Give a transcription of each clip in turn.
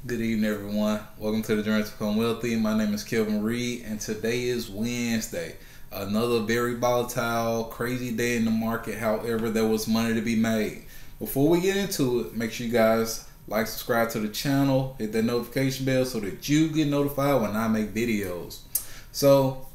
Good evening, everyone. Welcome to the Journey to Become Wealthy. My name is Kelvin Reed, and today is Wednesday. Another very volatile, crazy day in the market. However, there was money to be made. Before we get into it, make sure you guys like, subscribe to the channel, hit that notification bell so that you get notified when I make videos. So,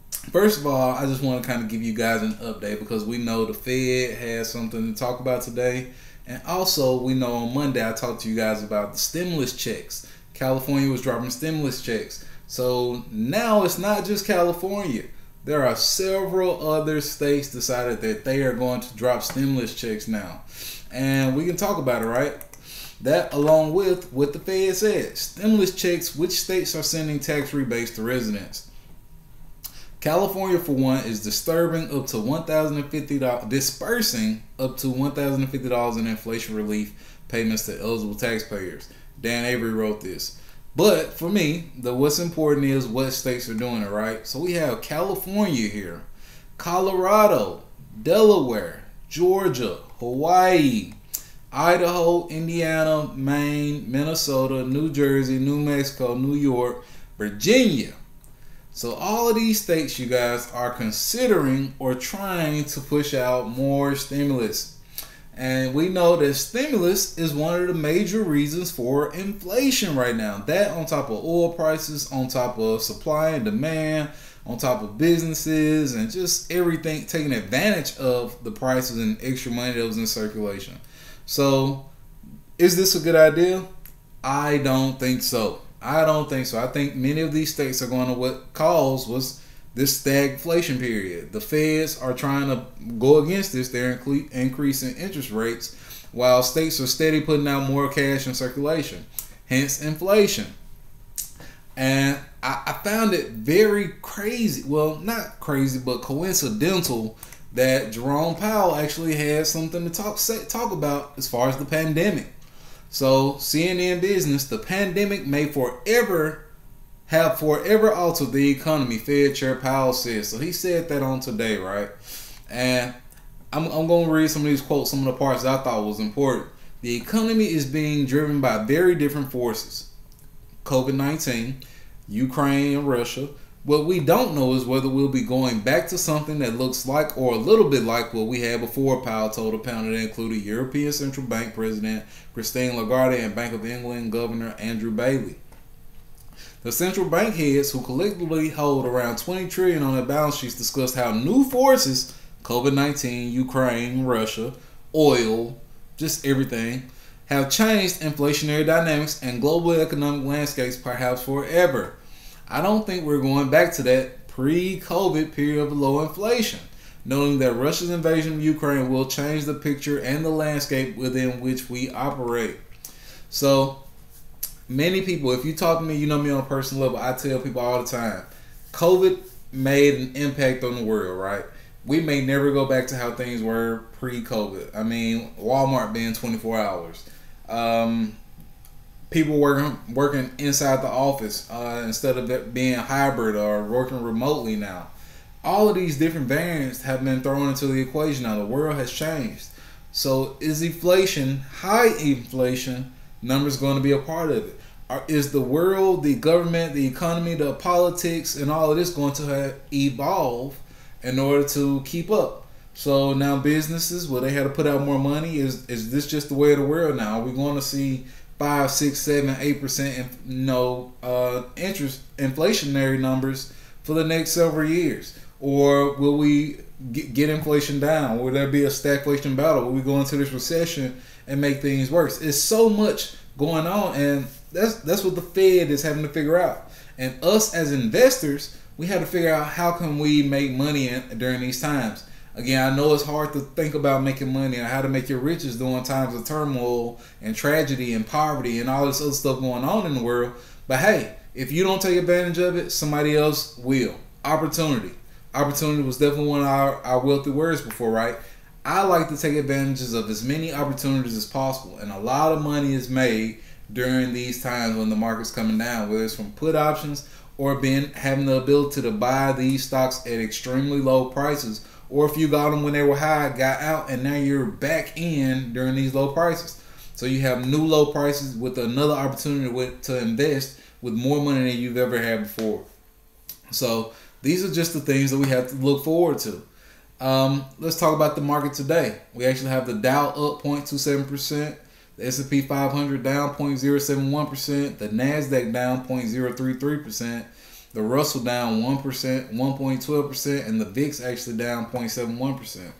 first of all, I just want to kind of give you guys an update because we know the Fed has something to talk about today. And also, we know on Monday I talked to you guys about the stimulus checks. California was dropping stimulus checks. So now it's not just California. There are several other states decided that they are going to drop stimulus checks now. And we can talk about it, right? That along with what the Fed said. Stimulus checks, which states are sending tax rebates to residents? California, for one, is dispersing up to $1,050 in inflation relief payments to eligible taxpayers. Dan Avery wrote this. But for me, what's important is what states are doing it, right? So we have California here, Colorado, Delaware, Georgia, Hawaii, Idaho, Indiana, Maine, Minnesota, New Jersey, New Mexico, New York, Virginia. So all of these states, you guys, are considering or trying to push out more stimulus. And we know that stimulus is one of the major reasons for inflation right now. That on top of oil prices, on top of supply and demand, on top of businesses, and just everything taking advantage of the prices and extra money that was in circulation. So is this a good idea? I don't think so. I think many of these states are going to what caused was this stagflation period. The feds are trying to go against this. They're increasing interest rates while states are steady putting out more cash in circulation. Hence inflation. And I found it very crazy. Well, not crazy, but coincidental that Jerome Powell actually had something to talk about as far as the pandemic. So CNN Business, the pandemic may have forever altered the economy, Fed Chair Powell said. So he said that on today, right? And I'm going to read some of these quotes, some of the parts that I thought was important. The economy is being driven by very different forces. COVID-19, Ukraine and Russia. What we don't know is whether we'll be going back to something that looks like or a little bit like what we had before, Powell told a panel that included European Central Bank President Christine Lagarde and Bank of England Governor Andrew Bailey. The central bank heads, who collectively hold around $20 trillion on their balance sheets, discussed how new forces, COVID-19, Ukraine, Russia, oil, just everything, have changed inflationary dynamics and global economic landscapes perhaps forever. I don't think we're going back to that pre-COVID period of low inflation, noting that Russia's invasion of Ukraine will change the picture and the landscape within which we operate. So, many people, if you talk to me, you know me on a personal level, I tell people all the time, COVID made an impact on the world, right? We may never go back to how things were pre-COVID. I mean, Walmart being 24 hours. People working inside the office instead of it being hybrid or working remotely now. All of these different variants have been thrown into the equation now. The world has changed. So is inflation, high inflation numbers going to be a part of it? Is the world, the government, the economy, the politics, and all of this going to evolve in order to keep up? So now businesses, well, they had to put out more money. Is this just the way of the world now? Are we going to see 5, 6, 7, 8% interest inflationary numbers for the next several years? Or will we get inflation down? Will there be a stagflation battle? Will we go into this recession and make things worse? It's so much going on, and that's what the Fed is having to figure out. And us as investors, we have to figure out how can we make money during these times. Again, I know it's hard to think about making money and how to make your riches during times of turmoil and tragedy and poverty and all this other stuff going on in the world. But hey, if you don't take advantage of it, somebody else will. Opportunity. Opportunity was definitely one of our wealthy words before, right? I like to take advantages of as many opportunities as possible. And a lot of money is made during these times when the market's coming down, whether it's from put options or having the ability to buy these stocks at extremely low prices, or if you got them when they were high, got out, and now you're back in during these low prices. So you have new low prices with another opportunity to invest with more money than you've ever had before. So these are just the things that we have to look forward to. Let's talk about the market today. We actually have the Dow up 0.27%, the S&P 500 down 0.071%, the Nasdaq down 0.033%, the Russell down 1%, 1.12%, and the VIX actually down 0.71%.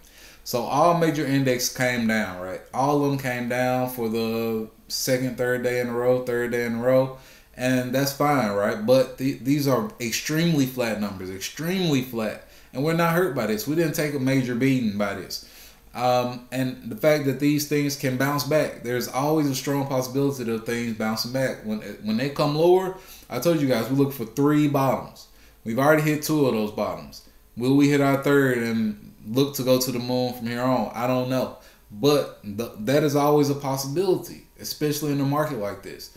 So all major index came down, right? All of them came down for the third day in a row, and that's fine, right? But these are extremely flat numbers, extremely flat. And we're not hurt by this. We didn't take a major beating by this. And the fact that these things can bounce back, there's always a strong possibility of things bouncing back. When they come lower, I told you guys, we look for 3 bottoms. We've already hit 2 of those bottoms. Will we hit our third and look to go to the moon from here on? I don't know. But that is always a possibility, especially in a market like this.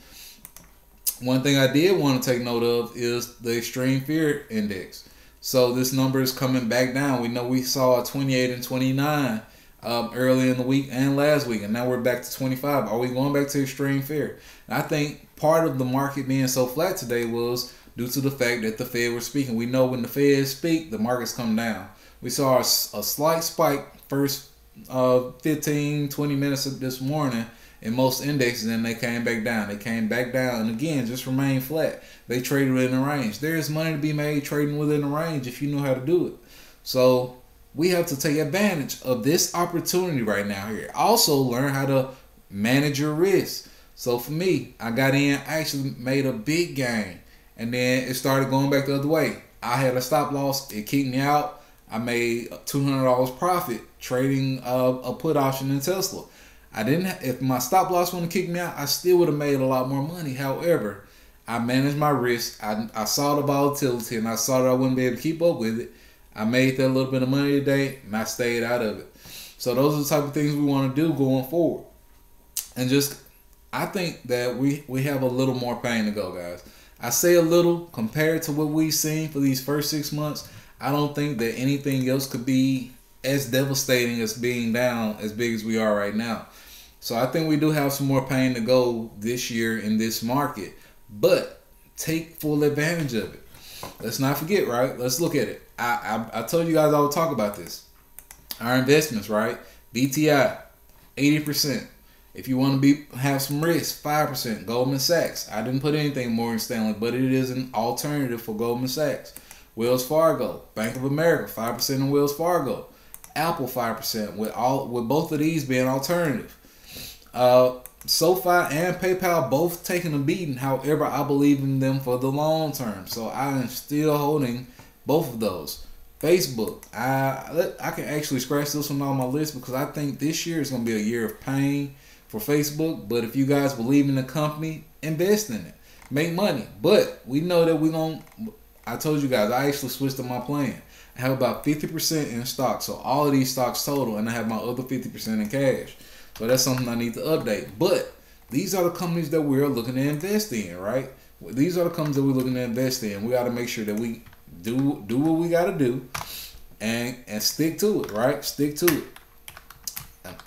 One thing I did want to take note of is the extreme fear index. So this number is coming back down. We know we saw a 28 and 29 early in the week and last week, and now we're back to 25. Are we going back to extreme fear? And I think part of the market being so flat today was due to the fact that the Fed was speaking. We know when the Fed speak, the markets come down. We saw a slight spike first 15, 20 minutes of this morning in most indexes, and they came back down. They came back down, and again, just remained flat. They traded within a range. There is money to be made trading within a range if you know how to do it. So we have to take advantage of this opportunity right now here. Also, learn how to manage your risk. So for me, I got in, actually made a big gain, and then it started going back the other way. I had a stop loss. It kicked me out. I made $200 profit trading a put option in Tesla. I didn't. If my stop loss wouldn't have kicked me out, I still would have made a lot more money. However, I managed my risk. I saw the volatility, and I saw that I wouldn't be able to keep up with it. I made that little bit of money today, and I stayed out of it. So those are the type of things we want to do going forward. And just, I think that we have a little more pain to go, guys. I say a little compared to what we've seen for these first 6 months. I don't think that anything else could be as devastating as being down as big as we are right now. So I think we do have some more pain to go this year in this market, but take full advantage of it. Let's not forget, right? Let's look at it. I told you guys I would talk about this. Our investments, right? BTI, 80%. If you want to have some risk, 5%. Goldman Sachs. I didn't put anything Morgan Stanley, but it is an alternative for Goldman Sachs. Wells Fargo, Bank of America, 5% in Wells Fargo. Apple, 5%. With both of these being alternative. SoFi and PayPal both taking a beating. However, I believe in them for the long term, so I am still holding both of those. Facebook, I can actually scratch this one on my list because I think this year is going to be a year of pain for Facebook. But if you guys believe in the company, invest in it, make money. But we know that I told you guys, I actually switched to my plan. I have about 50% in stock, so all of these stocks total, and I have my other 50% in cash. So that's something I need to update. But these are the companies that we're looking to invest in, right? These are the companies that we're looking to invest in. We got to make sure that we do what we got to do and stick to it, right? Stick to it.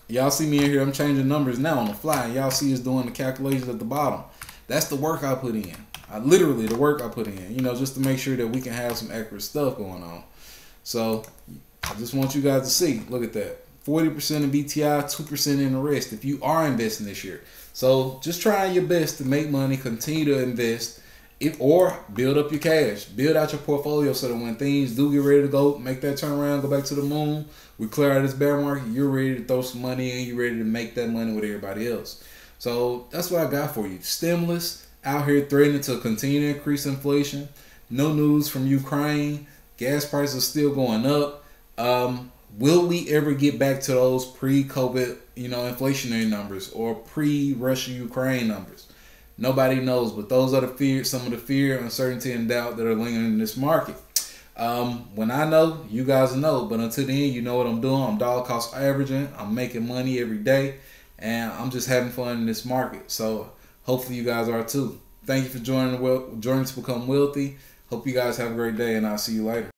Y'all see me in here. I'm changing numbers now on the fly. Y'all see us doing the calculations at the bottom. That's the work I put in. Literally the work I put in, just to make sure that we can have some accurate stuff going on. So I just want you guys to see. Look at that. 40% in BTI, 2% in the rest if you are investing this year. So just trying your best to make money, continue to invest, or build up your cash. Build out your portfolio so that when things do get ready to go, make that turnaround, go back to the moon, we clear out this bear market, you're ready to throw some money in, you're ready to make that money with everybody else. So that's what I got for you. Stimulus out here threatening to continue to increase inflation. No news from Ukraine. Gas prices are still going up. Will we ever get back to those pre-COVID, inflationary numbers or pre-Russia-Ukraine numbers? Nobody knows, but those are some of the fear, uncertainty, and doubt that are lingering in this market. When I know, you guys know, but until then, you know what I'm doing. I'm dollar cost averaging. I'm making money every day, and I'm just having fun in this market. So hopefully you guys are too. Thank you for joining to become wealthy. Hope you guys have a great day, and I'll see you later.